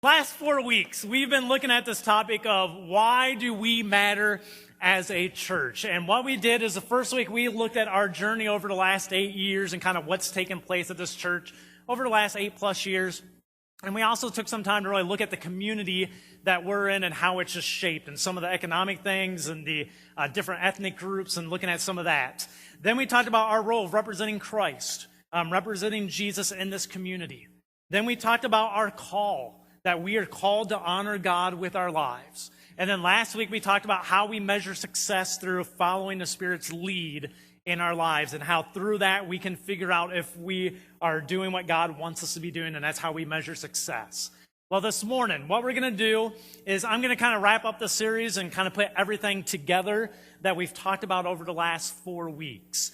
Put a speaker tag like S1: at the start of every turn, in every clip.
S1: Last 4 weeks, we've been looking at this topic of why do we matter as a church? And what we did is the first week we looked at our journey over the last 8 years and kind of what's taken place at this church over the last 8+ years. And we also took some time to really look at the community that we're in and how it's just shaped and some of the economic things and the different ethnic groups and looking at some of that. Then we talked about our role of representing Christ, representing Jesus in this community. Then we talked about our call, that we are called to honor God with our lives. And then last week we talked about how we measure success through following the Spirit's lead in our lives and how through that we can figure out if we are doing what God wants us to be doing, and that's how we measure success. Well, this morning, what we're going to do is I'm going to kind of wrap up the series and kind of put everything together that we've talked about over the last 4 weeks.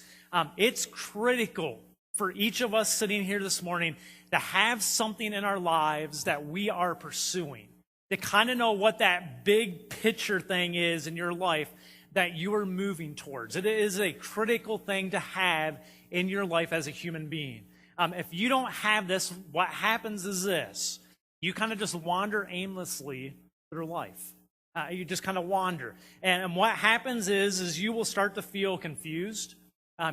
S1: It's critical for each of us sitting here this morning to have something in our lives that we are pursuing, to kind of know what that big picture thing is in your life that you are moving towards. It is a critical thing to have in your life as a human being. If you don't have this, what happens is this. You kind of just wander aimlessly through life. You just kind of wander. And what happens is you will start to feel confused.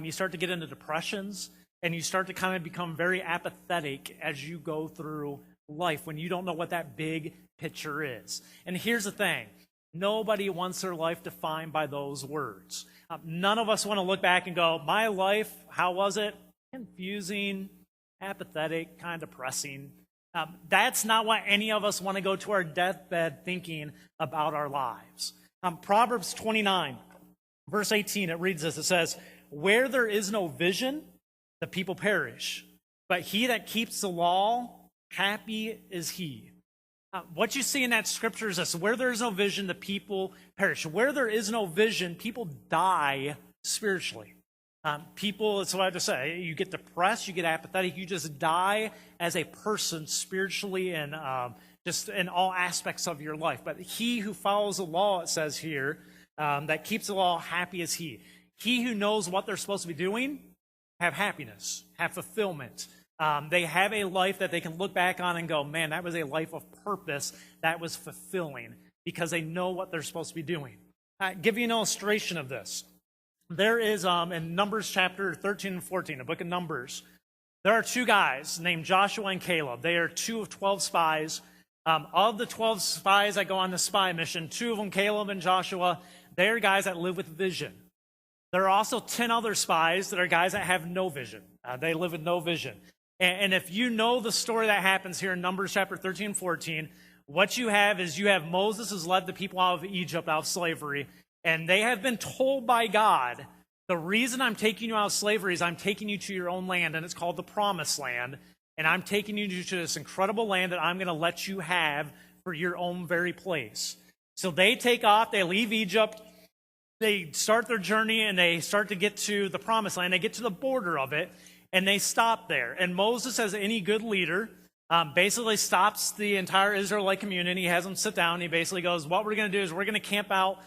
S1: You start to get into depressions. And you start to kind of become very apathetic as you go through life when you don't know what that big picture is. And here's the thing. Nobody wants their life defined by those words. None of us want to look back and go, my life, how was it? Confusing, apathetic, kind of depressing. That's not what any of us want to go to our deathbed thinking about our lives. Proverbs 29, verse 18, it reads this. It says, where there is no vision, the people perish, but he that keeps the law, happy is he. What you see in that scripture is this: where there is no vision, the people perish. Where there is no vision, people die spiritually. People, that's what I have to say, you get depressed, you get apathetic, you just die as a person spiritually and just in all aspects of your life. But he who follows the law, it says here, that keeps the law, happy is he. He who knows what they're supposed to be doing, have happiness, have fulfillment. They have a life that they can look back on and go, man, that was a life of purpose that was fulfilling because they know what they're supposed to be doing. Give you an illustration of this. There is, in Numbers chapter 13 and 14, the book of Numbers, there are two guys named Joshua and Caleb. They are 2 of 12 spies. Of the 12 spies that go on the spy mission, 2 of them, Caleb and Joshua, they are guys that live with vision. There are also 10 other spies that are guys that have no vision. They live with no vision. And if you know the story that happens here in Numbers chapter 13 and 14, what you have is you have Moses has led the people out of Egypt, out of slavery, and they have been told by God, the reason I'm taking you out of slavery is I'm taking you to your own land, and it's called the Promised Land, and I'm taking you to this incredible land that I'm going to let you have for your own very place. So they take off, they leave Egypt, they start their journey and they start to get to the Promised Land. They get to the border of it and they stop there. And Moses, as any good leader, basically stops the entire Israelite community. He has them sit down. He basically goes, what we're going to do is we're going to camp out,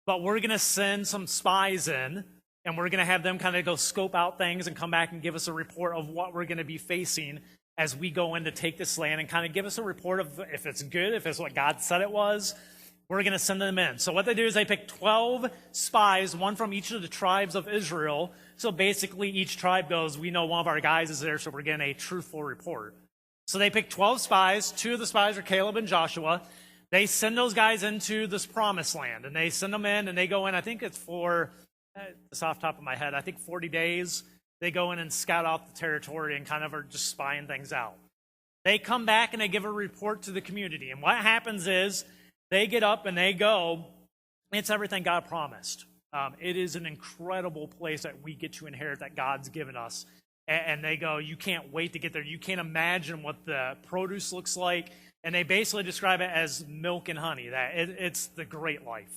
S1: but we're going to send some spies in and we're going to have them kind of go scope out things and come back and give us a report of what we're going to be facing as we go in to take this land and kind of give us a report of if it's good, if it's what God said it was. We're going to send them in. So what they do is they pick 12 spies, one from each of the tribes of Israel. So basically each tribe goes, we know one of our guys is there, so we're getting a truthful report. So they pick 12 spies. 2 of the spies are Caleb and Joshua. They send those guys into this Promised Land, and they send them in, and they go in, I think it's for, it's off the top of my head, I think 40 days. They go in and scout out the territory and kind of are just spying things out. They come back and they give a report to the community. And what happens is, they get up and they go, it's everything God promised. It is an incredible place that we get to inherit that God's given us. And they go, you can't wait to get there. You can't imagine what the produce looks like. And they basically describe it as milk and honey, that it's the great life.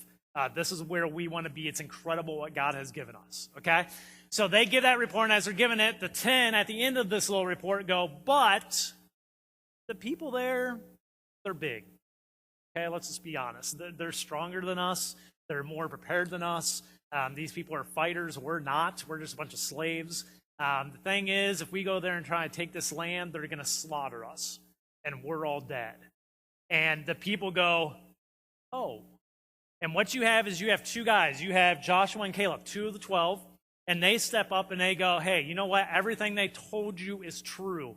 S1: This is where we want to be. It's incredible what God has given us, okay? So they give that report, and as they're giving it, the 10 at the end of this little report go, but the people there, they're big. Okay, let's just be honest. They're stronger than us. They're more prepared than us. These people are fighters. We're not. We're just a bunch of slaves. The thing is, if we go there and try to take this land, they're going to slaughter us, and we're all dead. And the people go, oh. And what you have is you have two guys. You have Joshua and Caleb, 2 of the 12, and they step up and they go, hey, you know what? Everything they told you is true,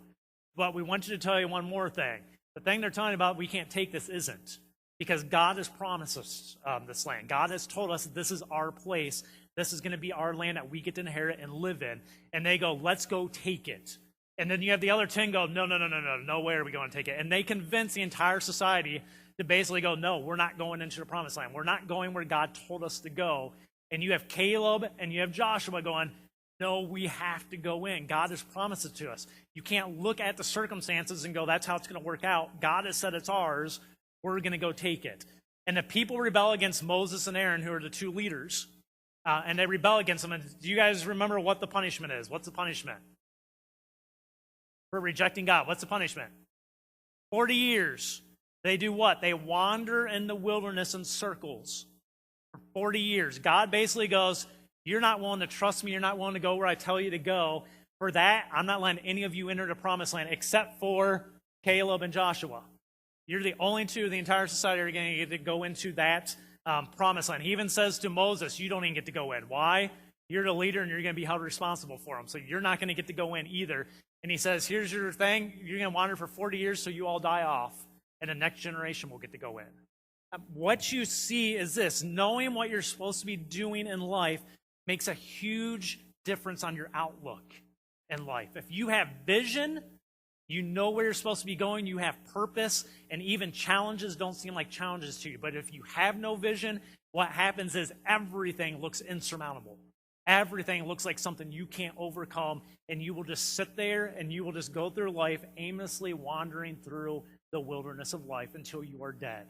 S1: but we want you to tell you one more thing. The thing they're telling you about, we can't take this, isn't. Because God has promised us this land. God has told us this is our place. This is going to be our land that we get to inherit and live in. And they go, let's go take it. And then you have the other 10 go, no way are we going to take it. And they convince the entire society to basically go, no, we're not going into the promised land. We're not going where God told us to go. And you have Caleb and you have Joshua going, no, we have to go in. God has promised it to us. You can't look at the circumstances and go, that's how it's going to work out. God has said it's ours. We're going to go take it. And the people rebel against Moses and Aaron, who are the two leaders, and they rebel against them. And do you guys remember what the punishment is? What's the punishment? For rejecting God. What's the punishment? 40 years. They do what? They wander in the wilderness in circles for 40 years. God basically goes, you're not willing to trust me. You're not willing to go where I tell you to go. For that, I'm not letting any of you enter the promised land except for Caleb and Joshua. You're the only two of the entire society are going to get to go into that promised land. He even says to Moses, you don't even get to go in. Why? You're the leader and you're going to be held responsible for them. So you're not going to get to go in either. And he says, here's your thing. You're going to wander for 40 years so you all die off. And the next generation will get to go in. What you see is this. Knowing what you're supposed to be doing in life makes a huge difference on your outlook in life. If you have vision, you know where you're supposed to be going, you have purpose, and even challenges don't seem like challenges to you. But if you have no vision, what happens is everything looks insurmountable. Everything looks like something you can't overcome, and you will just sit there and you will just go through life aimlessly wandering through the wilderness of life until you are dead.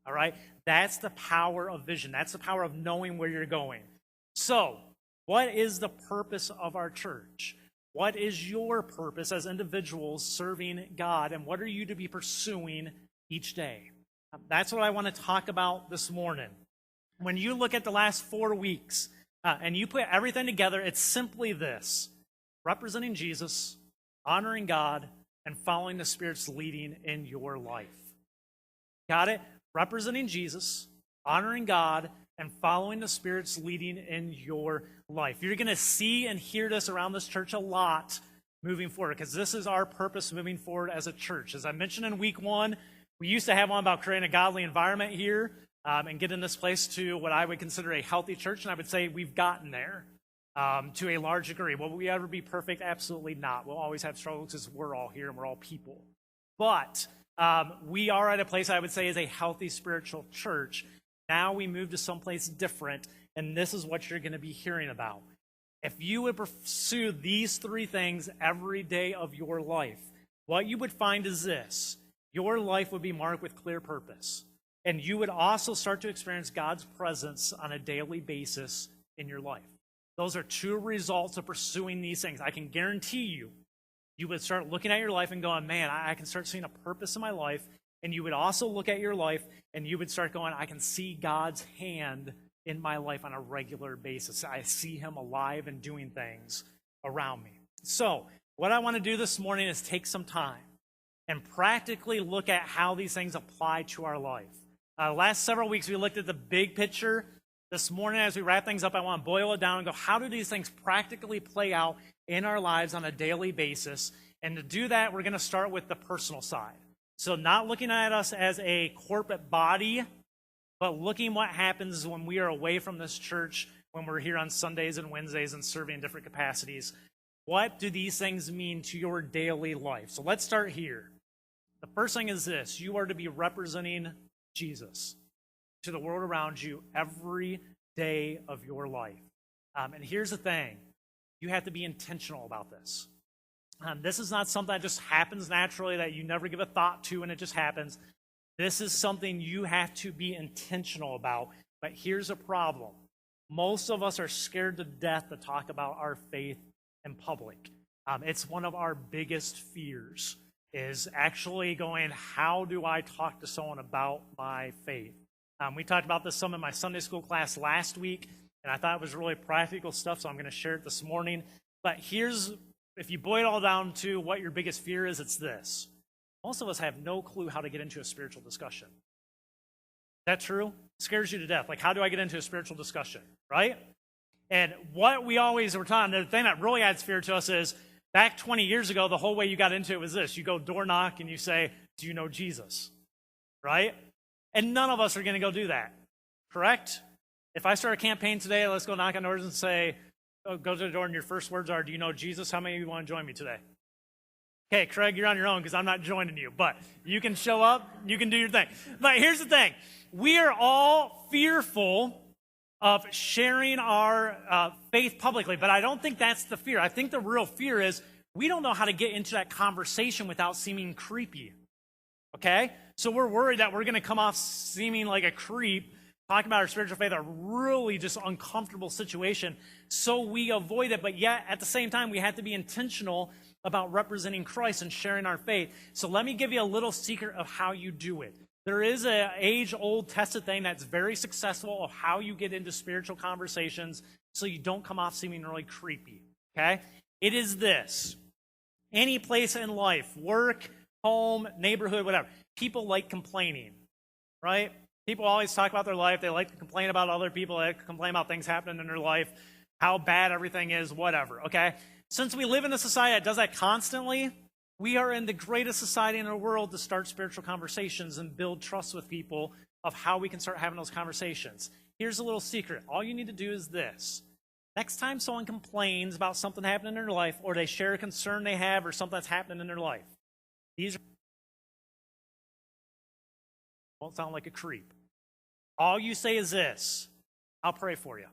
S1: All right? That's the power of vision. That's the power of knowing where you're going. So, what is the purpose of our church? What is your purpose as individuals serving God, and what are you to be pursuing each day? That's what I want to talk about this morning. When you look at the last 4 weeks and you put everything together, it's simply this: representing Jesus, honoring God, and following the Spirit's leading in your life. Got it? Representing Jesus, honoring God, and following the Spirit's leading in your life. You're going to see and hear this around this church a lot moving forward, because this is our purpose moving forward as a church. As I mentioned in week 1, we used to have one about creating a godly environment here and getting this place to what I would consider a healthy church, and I would say we've gotten there to a large degree. Will we ever be perfect? Absolutely not. We'll always have struggles because we're all here and we're all people. But we are at a place I would say is a healthy spiritual church. Now we move to someplace different, and this is what you're going to be hearing about. If you would pursue these 3 things every day of your life, what you would find is this: your life would be marked with clear purpose, and you would also start to experience God's presence on a daily basis in your life. Those are 2 results of pursuing these things. I can guarantee you, you would start looking at your life and going, man, I can start seeing a purpose in my life. And you would also look at your life and you would start going, I can see God's hand in my life on a regular basis. I see him alive and doing things around me. So what I want to do this morning is take some time and practically look at how these things apply to our life. Last several weeks, we looked at the big picture. This morning, as we wrap things up, I want to boil it down and go, how do these things practically play out in our lives on a daily basis? And to do that, we're going to start with the personal side. So not looking at us as a corporate body, but looking what happens when we are away from this church, when we're here on Sundays and Wednesdays and serving in different capacities. What do these things mean to your daily life? So let's start here. The first thing is this: you are to be representing Jesus to the world around you every day of your life. And here's the thing: you have to be intentional about this. This is not something that just happens naturally, that you never give a thought to and it just happens. This is something you have to be intentional about. But here's a problem. Most of us are scared to death to talk about our faith in public. It's one of our biggest fears, is actually going, how do I talk to someone about my faith? We talked about this some in my Sunday school class last week, and I thought it was really practical stuff, so I'm going to share it this morning. But if you boil it all down to what your biggest fear is, it's this: Most of us have no clue how to get into a spiritual discussion. Is that true? It scares you to death. Like, how do I get into a spiritual discussion, right? And what we always were taught, the thing that really adds fear to us is, back 20 years ago, the whole way you got into it was this. You go door knock and you say, do you know Jesus? Right? And none of us are going to go do that. Correct? If I start a campaign today, let's go knock on doors and say, oh, go to the door and your first words are, do you know Jesus? How many of you want to join me today? Okay, Craig, you're on your own because I'm not joining you. But you can show up. You can do your thing. But here's the thing. We are all fearful of sharing our faith publicly. But I don't think that's the fear. I think the real fear is we don't know how to get into that conversation without seeming creepy. Okay? So we're worried that we're going to come off seeming like a creep, talking about our spiritual faith, a really just uncomfortable situation. So we avoid it. But yet, at the same time, we have to be intentional about representing Christ and sharing our faith. So let me give you a little secret of how you do it. There is an age-old tested thing that's very successful of how you get into spiritual conversations so you don't come off seeming really creepy, okay? It is this. Any place in life, work, home, neighborhood, whatever, people like complaining, right? People always talk about their life. They like to complain about other people. They like to complain about things happening in their life, how bad everything is, whatever, okay? Since we live in a society that does that constantly, we are in the greatest society in the world to start spiritual conversations and build trust with people of how we can start having those conversations. Here's a little secret. All you need to do is this. Next time someone complains about something happening in their life, or they share a concern they have or something that's happening in their life, these won't sound like a creep. All you say is this: I'll pray for you. Can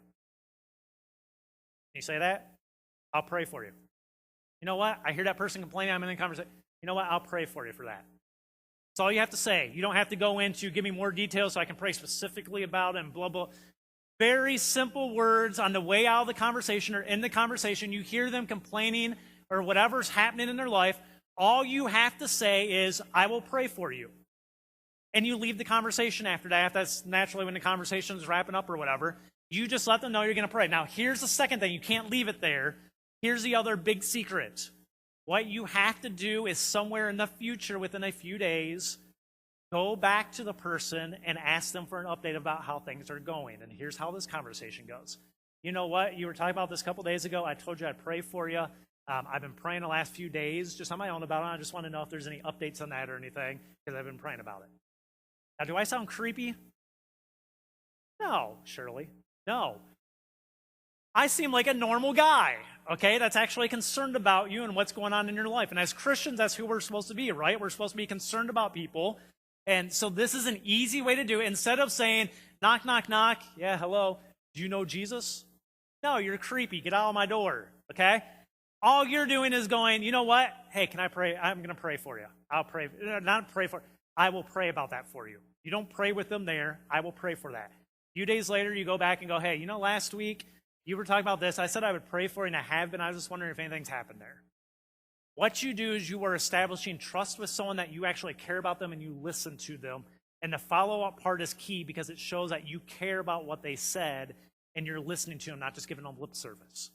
S1: you say that? I'll pray for you. You know what? I hear that person complaining. I'm in a conversation. You know what? I'll pray for you for that. That's all you have to say. You don't have to go into, give me more details so I can pray specifically about it and blah, blah. Very simple words on the way out of the conversation or in the conversation. You hear them complaining or whatever's happening in their life. All you have to say is, I will pray for you. And you leave the conversation after that. That's naturally when the conversation is wrapping up or whatever. You just let them know you're going to pray. Now, here's the second thing. You can't leave it there. Here's the other big secret. What you have to do is somewhere in the future, within a few days, go back to the person and ask them for an update about how things are going. And here's how this conversation goes. You know what? You were talking about this a couple days ago. I told you I'd pray for you. I've been praying the last few days just on my own about it. I just want to know if there's any updates on that or anything because I've been praying about it. Now, do I sound creepy? No, Shirley. No. I seem like a normal guy, okay, that's actually concerned about you and what's going on in your life. And as Christians, that's who we're supposed to be, right? We're supposed to be concerned about people. And so this is an easy way to do it. Instead of saying, knock, knock, knock, yeah, hello, do you know Jesus? No, you're creepy. Get out of my door, okay? All you're doing is going, you know what? Hey, can I pray? I'm going to pray for you. I'll pray. Not pray for, I will pray about that for you. You don't pray with them there. I will pray for that. A few days later, you go back and go, hey, you know, last week, you were talking about this. I said I would pray for you, and I have been. I was just wondering if anything's happened there. What you do is you are establishing trust with someone that you actually care about them and you listen to them. And the follow-up part is key because it shows that you care about what they said and you're listening to them, not just giving them lip service.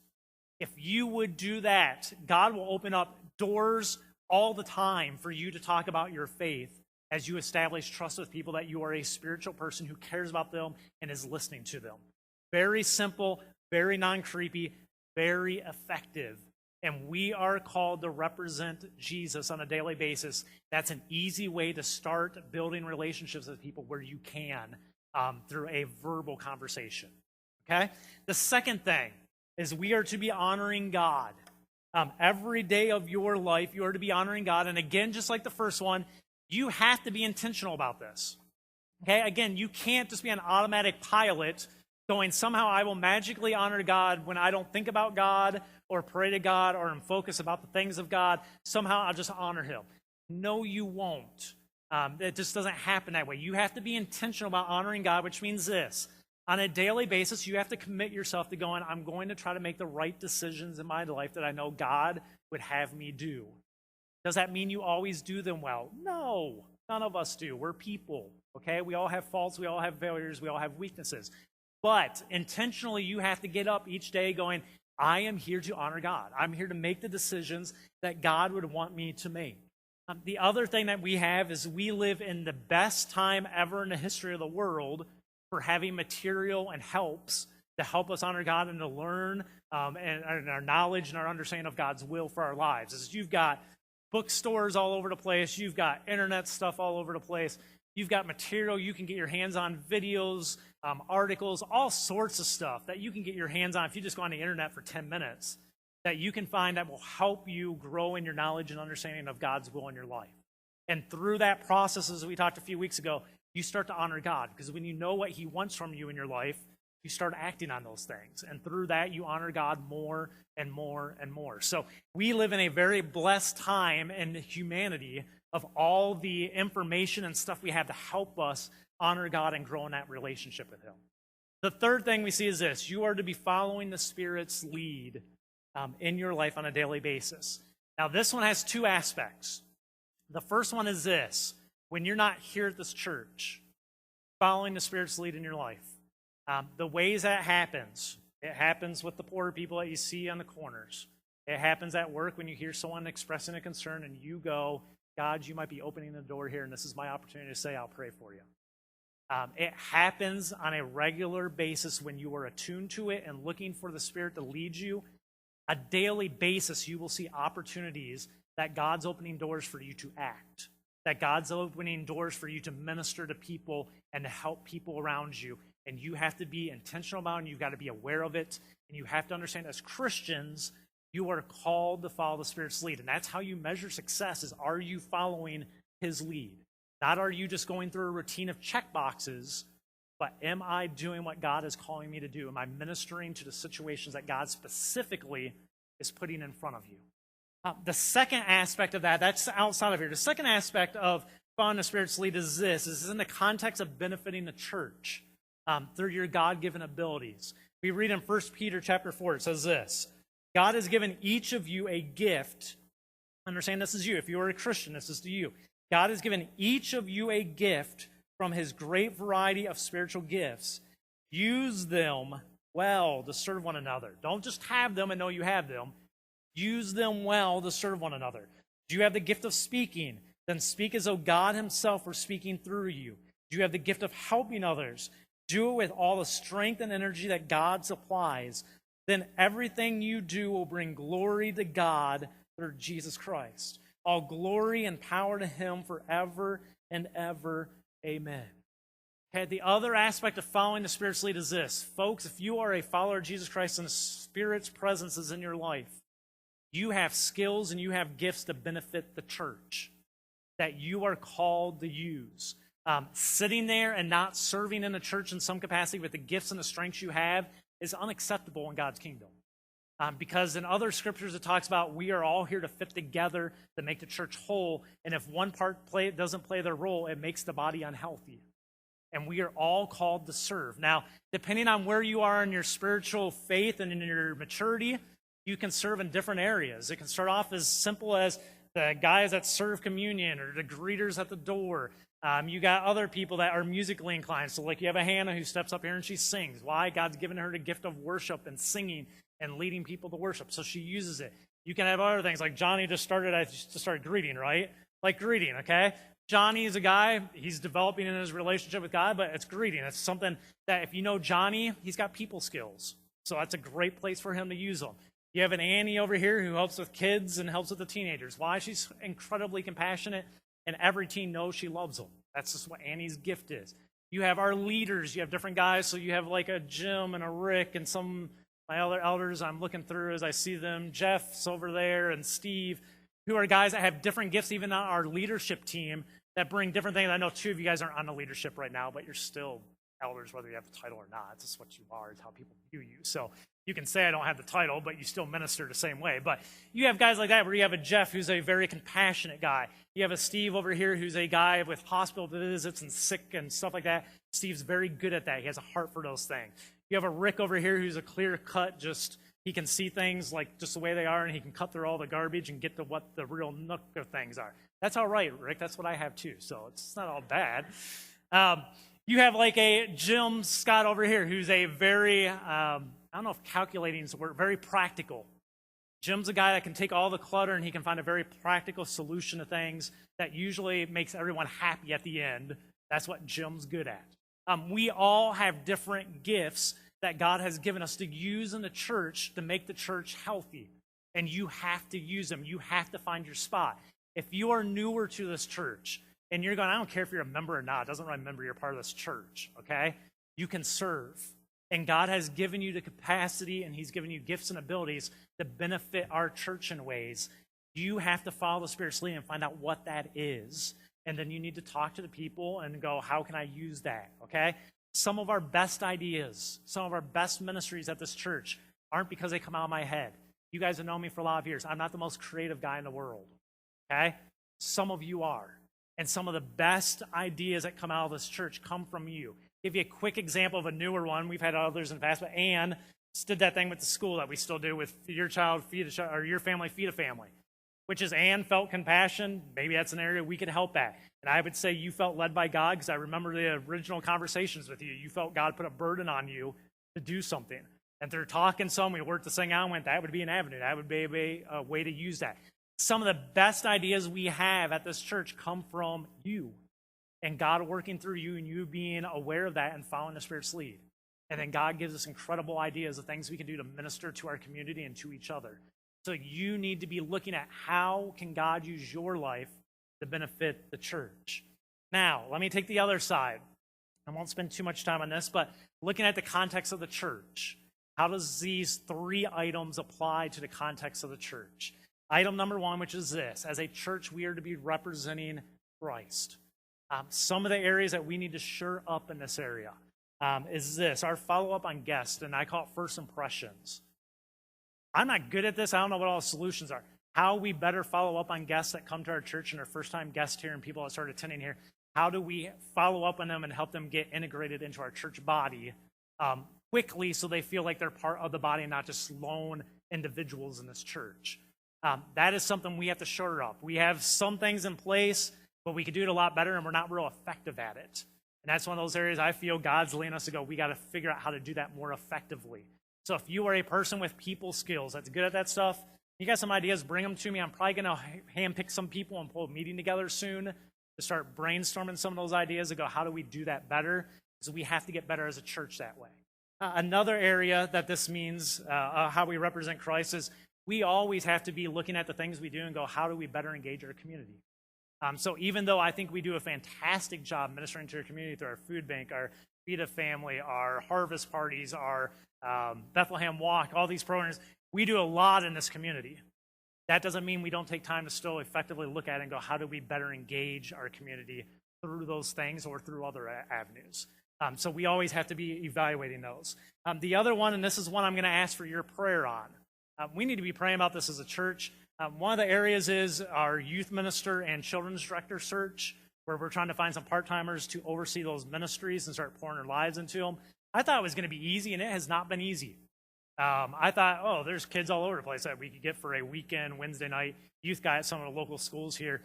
S1: If you would do that, God will open up doors all the time for you to talk about your faith as you establish trust with people that you are a spiritual person who cares about them and is listening to them. Very simple, very non-creepy, very effective. And we are called to represent Jesus on a daily basis. That's an easy way to start building relationships with people where you can through a verbal conversation. Okay? The second thing is we are to be honoring God. Every day of your life, you are to be honoring God. And again, just like the first one, you have to be intentional about this. Okay? Again, you can't just be an automatic pilot going, somehow I will magically honor God when I don't think about God or pray to God or am focused about the things of God. Somehow I'll just honor him. No, you won't. It just doesn't happen that way. You have to be intentional about honoring God, which means this. On a daily basis, you have to commit yourself to going, I'm going to try to make the right decisions in my life that I know God would have me do. Does that mean you always do them well? No, none of us do. We're people, okay? We all have faults. We all have failures. We all have weaknesses. But intentionally, you have to get up each day going, I am here to honor God. I'm here to make the decisions that God would want me to make. The other thing that we have is we live in the best time ever in the history of the world for having material and helps to help us honor God and to learn and our knowledge and our understanding of God's will for our lives. As you've got bookstores all over the place, you've got internet stuff all over the place, you've got material you can get your hands on, videos, articles, all sorts of stuff that you can get your hands on if you just go on the internet for 10 minutes that you can find that will help you grow in your knowledge and understanding of God's will in your life. And through that process, as we talked a few weeks ago, you start to honor God, because when you know what he wants from you in your life, you start acting on those things. And through that, you honor God more and more and more. So we live in a very blessed time in humanity of all the information and stuff we have to help us honor God and grow in that relationship with him. The third thing we see is this: you are to be following the Spirit's lead in your life on a daily basis. Now, this one has two aspects. The first one is this: when you're not here at this church, following the Spirit's lead in your life. The ways that happens, it happens with the poor people that you see on the corners. It happens at work when you hear someone expressing a concern and you go, God, you might be opening the door here, and this is my opportunity to say I'll pray for you. It happens on a regular basis when you are attuned to it and looking for the Spirit to lead you. A daily basis, you will see opportunities that God's opening doors for you to act, that God's opening doors for you to minister to people and to help people around you. And you have to be intentional about it, and you've got to be aware of it. And you have to understand, as Christians, you are called to follow the Spirit's lead. And that's how you measure success, is are you following his lead? Not are you just going through a routine of check boxes, but am I doing what God is calling me to do? Am I ministering to the situations that God specifically is putting in front of you? The second aspect of that's outside of here. The second aspect of following the Spirit's lead is this: is in the context of benefiting the church through your God-given abilities. We read in 1 Peter chapter 4, it says this: God has given each of you a gift. Understand, this is you. If you are a Christian, this is to you. God has given each of you a gift from his great variety of spiritual gifts. Use them well to serve one another. Don't just have them and know you have them. Use them well to serve one another. Do you have the gift of speaking? Then speak as though God himself were speaking through you. Do you have the gift of helping others? Do it with all the strength and energy that God supplies. Then everything you do will bring glory to God through Jesus Christ. All glory and power to him forever and ever. Amen. Okay, the other aspect of following the Spirit's lead is this. Folks, if you are a follower of Jesus Christ and the Spirit's presence is in your life, you have skills and you have gifts to benefit the church that you are called to use. Sitting there and not serving in the church in some capacity with the gifts and the strengths you have is unacceptable in God's kingdom. Because in other scriptures it talks about we are all here to fit together to make the church whole, and if one part doesn't play their role, it makes the body unhealthy. And we are all called to serve. Now, depending on where you are in your spiritual faith and in your maturity, you can serve in different areas. It can start off as simple as the guys that serve communion or the greeters at the door. You got other people that are musically inclined. So like you have a Hannah who steps up here and she sings. Why? God's given her the gift of worship and singing and leading people to worship. So she uses it. You can have other things like Johnny just started greeting, right? Like greeting, okay? Johnny is a guy, he's developing in his relationship with God, but it's greeting. It's something that if you know Johnny, he's got people skills. So that's a great place for him to use them. You have an Annie over here who helps with kids and helps with the teenagers. Why? She's incredibly compassionate, and every teen knows she loves them. That's just what Annie's gift is. You have our leaders. You have different guys. So you have like a Jim and a Rick and some my other elders I'm looking through as I see them. Jeff's over there and Steve, who are guys that have different gifts, even on our leadership team, that bring different things. I know two of you guys aren't on the leadership right now, but you're still elders, whether you have the title or not. It's just what you are. It's how people view you. So you can say I don't have the title, but you still minister the same way. But you have guys like that where you have a Jeff who's a very compassionate guy. You have a Steve over here who's a guy with hospital visits and sick and stuff like that. Steve's very good at that. He has a heart for those things. You have a Rick over here who's a clear cut, he can see things like just the way they are, and he can cut through all the garbage and get to what the real nook of things are. That's all right, Rick. That's what I have too, so it's not all bad. You have like a Jim Scott over here who's a very, I don't know if calculating is the word, very practical. Jim's a guy that can take all the clutter and he can find a very practical solution to things that usually makes everyone happy at the end. That's what Jim's good at. We all have different gifts that God has given us to use in the church to make the church healthy. And you have to use them. You have to find your spot. If you are newer to this church and you're going, I don't care if you're a member or not, it doesn't really remember you're part of this church, okay? You can serve. And God has given you the capacity and he's given you gifts and abilities to benefit our church in ways. You have to follow the Spirit's leading and find out what that is. And then you need to talk to the people and go, how can I use that, okay? Some of our best ideas, some of our best ministries at this church aren't because they come out of my head. You guys have known me for a lot of years. I'm not the most creative guy in the world, okay? Some of you are. And some of the best ideas that come out of this church come from you. Give you a quick example of a newer one. We've had others in the past, but Ann did that thing with the school that we still do with your child, feed a child, or your family, feed a family, which is Ann felt compassion. Maybe that's an area we could help at. And I would say you felt led by God because I remember the original conversations with you. You felt God put a burden on you to do something. And through talking some, we worked this thing out and went, that would be an avenue. That would be a way to use that. Some of the best ideas we have at this church come from you and God working through you and you being aware of that and following the Spirit's lead. And then God gives us incredible ideas of things we can do to minister to our community and to each other. So you need to be looking at how can God use your life to benefit the church. Now, let me take the other side. I won't spend too much time on this, but looking at the context of the church, how does these three items apply to the context of the church? Item number one, which is this. As a church, we are to be representing Christ. Some of the areas that we need to shore up in this area is this, our follow-up on guests, and I call it first impressions. I'm not good at this. I don't know what all the solutions are. How we better follow up on guests that come to our church and are first-time guests here and people that start attending here. How do we follow up on them and help them get integrated into our church body quickly so they feel like they're part of the body and not just lone individuals in this church? That is something we have to shore up. We have some things in place, but we could do it a lot better, and we're not real effective at it. And that's one of those areas I feel God's leading us to go, we got to figure out how to do that more effectively. So if you are a person with people skills that's good at that stuff, you got some ideas, bring them to me. I'm probably going to handpick some people and pull a meeting together soon to start brainstorming some of those ideas and go, how do we do that better? Because we have to get better as a church that way. Another area that this means, how we represent Christ, is we always have to be looking at the things we do and go, how do we better engage our community? So even though I think we do a fantastic job ministering to our community through our food bank, our Feed a Family, our harvest parties, our Bethlehem Walk, all these programs, we do a lot in this community. That doesn't mean we don't take time to still effectively look at it and go, how do we better engage our community through those things or through other avenues? So we always have to be evaluating those. The other one, and this is one I'm going to ask for your prayer on. We need to be praying about this as a church. One of the areas is our youth minister and children's director search, where we're trying to find some part-timers to oversee those ministries and start pouring our lives into them. I thought it was going to be easy, and it has not been easy. I thought, there's kids all over the place that we could get for a weekend, Wednesday night youth guy at some of the local schools here.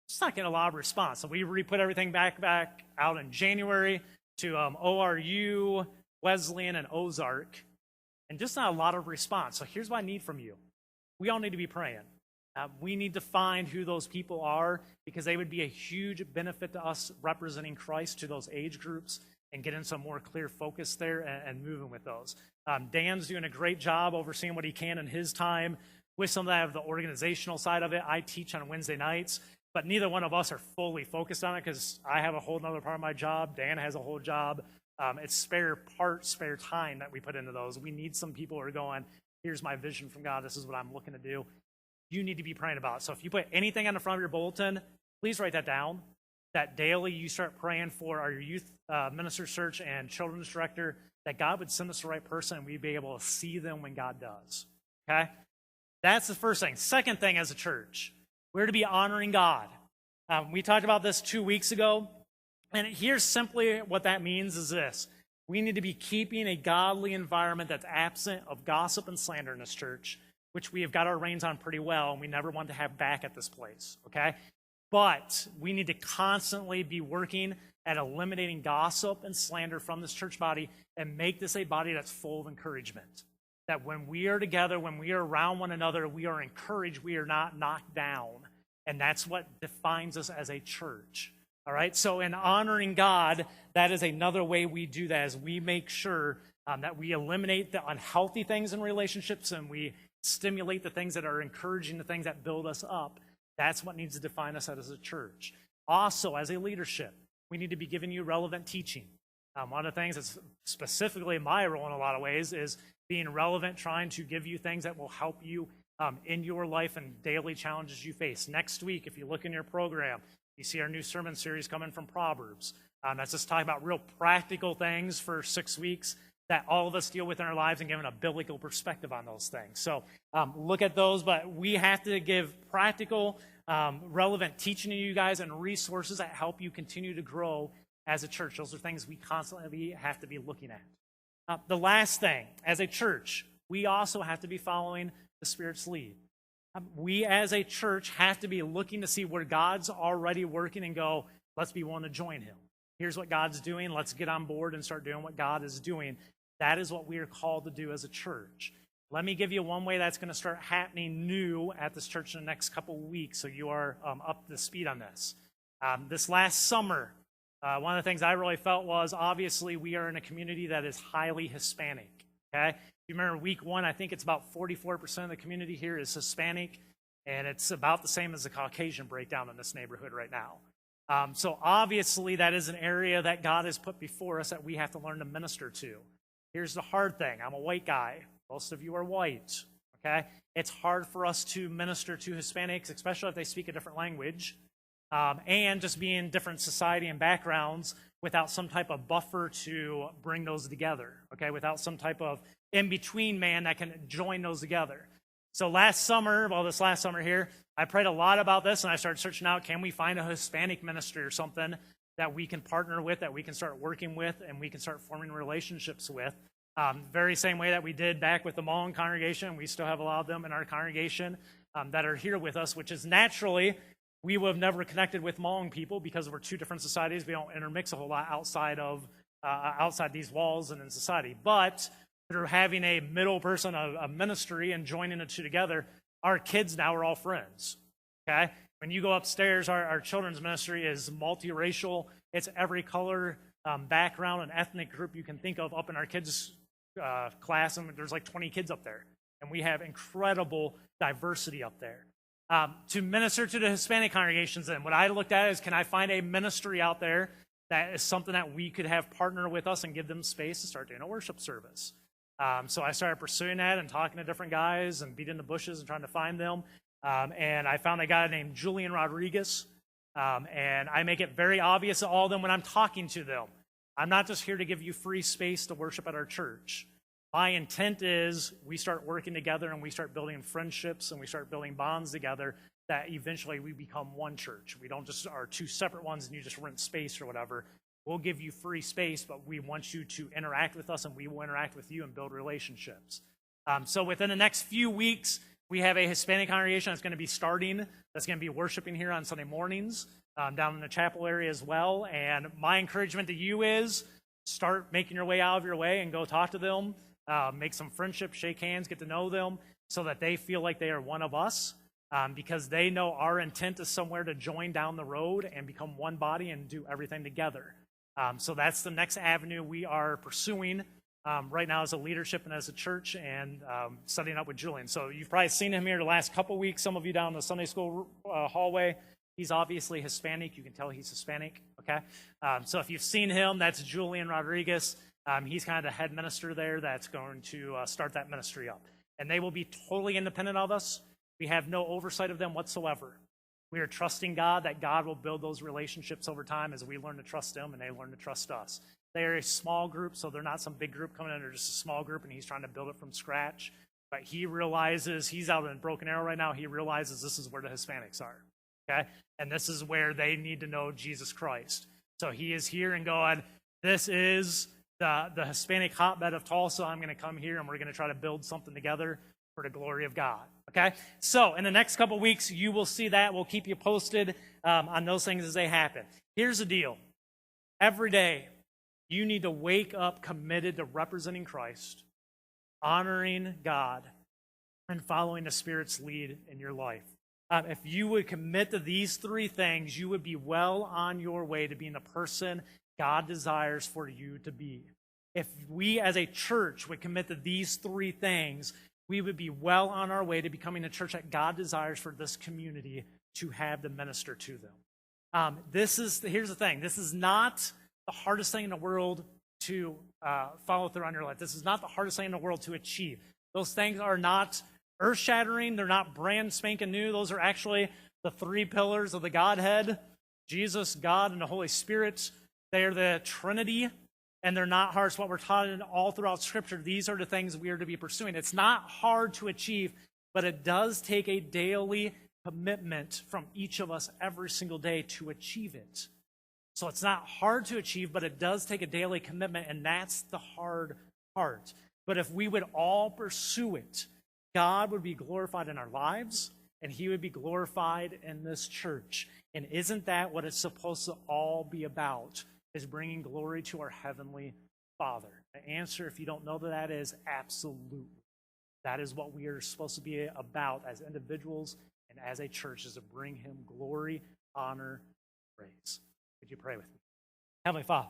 S1: It's not getting a lot of response. So we re-put everything back out in January to ORU, Wesleyan, and Ozark, and just not a lot of response. So here's what I need from you. We all need to be praying. We need to find who those people are because they would be a huge benefit to us representing Christ to those age groups and getting some more clear focus there and moving with those. Dan's doing a great job overseeing what he can in his time with some of that of the organizational side of it. I teach on Wednesday nights, but neither one of us are fully focused on it because I have a whole other part of my job. Dan has a whole job. It's spare time that we put into those. We need some people who are going, here's my vision from God. This is what I'm looking to do. You need to be praying about it. So if you put anything on the front of your bulletin, please write that down. That daily you start praying for our youth minister search and children's director, that God would send us the right person and we'd be able to see them when God does. Okay? That's the first thing. Second thing as a church, we're to be honoring God. We talked about this 2 weeks ago. And here's simply what that means is this. We need to be keeping a godly environment that's absent of gossip and slander in this church, which we have got our reins on pretty well, and we never want to have back at this place, okay? But we need to constantly be working at eliminating gossip and slander from this church body and make this a body that's full of encouragement. that when we are together, when we are around one another, we are encouraged, we are not knocked down. And that's what defines us as a church. All right, so in honoring God, that is another way we do that, is we make sure that we eliminate the unhealthy things in relationships and we stimulate the things that are encouraging, the things that build us up. That's what needs to define us as a church. Also, as a leadership, we need to be giving you relevant teaching. One of the things that's specifically my role in a lot of ways is being relevant, trying to give you things that will help you in your life and daily challenges you face. Next week, if you look in your program, you see our new sermon series coming from Proverbs. That's just talking about real practical things for 6 weeks that all of us deal with in our lives and giving a biblical perspective on those things. So look at those, but we have to give practical, relevant teaching to you guys and resources that help you continue to grow as a church. Those are things we constantly have to be looking at. The last thing, as a church, we also have to be following the Spirit's lead. We as a church have to be looking to see where God's already working and go, let's be willing to join him. Here's what God's doing. Let's get on board and start doing what God is doing. That is what we are called to do as a church. Let me give you one way that's going to start happening new at this church in the next couple of weeks so you are up to speed on this. This last summer, one of the things I really felt was, obviously, we are in a community that is highly Hispanic, okay? If you remember week 1, I think it's about 44% of the community here is Hispanic, and it's about the same as the Caucasian breakdown in this neighborhood right now. So obviously that is an area that God has put before us that we have to learn to minister to. Here's the hard thing. I'm a white guy. Most of you are white, okay? It's hard for us to minister to Hispanics, especially if they speak a different language, and just be in different society and backgrounds without some type of buffer to bring those together, okay? Without some type of in-between man that can join those together. So this last summer here, I prayed a lot about this, and I started searching out, can we find a Hispanic ministry or something that we can partner with, that we can start working with, and we can start forming relationships with. Very same way that we did back with the Mullen congregation. We still have a lot of them in our congregation that are here with us, which is naturally, we would have never connected with Mullen people because we're two different societies. We don't intermix a whole lot outside these walls and in society. But through having a middle person, a ministry, and joining the two together, our kids now are all friends, okay? When you go upstairs, our children's ministry is multiracial. It's every color, background, and ethnic group you can think of up in our kids' class, and there's like 20 kids up there. And we have incredible diversity up there. To minister to the Hispanic congregations, then, what I looked at is, can I find a ministry out there that is something that we could have partner with us and give them space to start doing a worship service? So I started pursuing that and talking to different guys and beating the bushes and trying to find them. And I found a guy named Julian Rodriguez. And I make it very obvious to all of them when I'm talking to them. I'm not just here to give you free space to worship at our church. My intent is we start working together and we start building friendships and we start building bonds together that eventually we become one church. We don't just are two separate ones and you just rent space or whatever. We'll give you free space, but we want you to interact with us and we will interact with you and build relationships. So within the next few weeks, we have a Hispanic congregation that's going to be starting, that's going to be worshiping here on Sunday mornings down in the chapel area as well. And my encouragement to you is start making your way out of your way and go talk to them, make some friendships, shake hands, get to know them so that they feel like they are one of us because they know our intent is somewhere to join down the road and become one body and do everything together. So that's the next avenue we are pursuing right now as a leadership and as a church and setting up with Julian. So you've probably seen him here the last couple weeks, some of you down in the Sunday school hallway. He's obviously Hispanic. You can tell he's Hispanic, okay? So if you've seen him, that's Julian Rodriguez. He's kind of the head minister there that's going to start that ministry up. And they will be totally independent of us. We have no oversight of them whatsoever. We are trusting God that God will build those relationships over time as we learn to trust Him and they learn to trust us. They are a small group, so they're not some big group coming in. They're just a small group, and he's trying to build it from scratch. But he realizes, he's out in Broken Arrow right now, he realizes this is where the Hispanics are, okay? And this is where they need to know Jesus Christ. So he is here and going, this is the Hispanic hotbed of Tulsa. I'm going to come here, and we're going to try to build something together for the glory of God, okay? So in the next couple weeks, you will see that. We'll keep you posted on those things as they happen. Here's the deal. Every day, you need to wake up committed to representing Christ, honoring God, and following the Spirit's lead in your life. If you would commit to these three things, you would be well on your way to being the person God desires for you to be. If we as a church would commit to these three things, we would be well on our way to becoming a church that God desires for this community to have to minister to them. Here's the thing. This is not the hardest thing in the world to follow through on your life. This is not the hardest thing in the world to achieve. Those things are not earth-shattering. They're not brand spanking new. Those are actually the three pillars of the Godhead: Jesus, God, and the Holy Spirit. They are the Trinity, and they're not hard. It's what we're taught all throughout Scripture. These are the things we are to be pursuing. It's not hard to achieve, but it does take a daily commitment from each of us every single day to achieve it. So it's not hard to achieve, but it does take a daily commitment, and that's the hard part. But if we would all pursue it, God would be glorified in our lives, and he would be glorified in this church. And isn't that what it's supposed to all be about, is bringing glory to our Heavenly Father? The answer, if you don't know that is absolutely. That is what we are supposed to be about as individuals and as a church, is to bring him glory, honor, praise. Could you pray with me? Heavenly Father,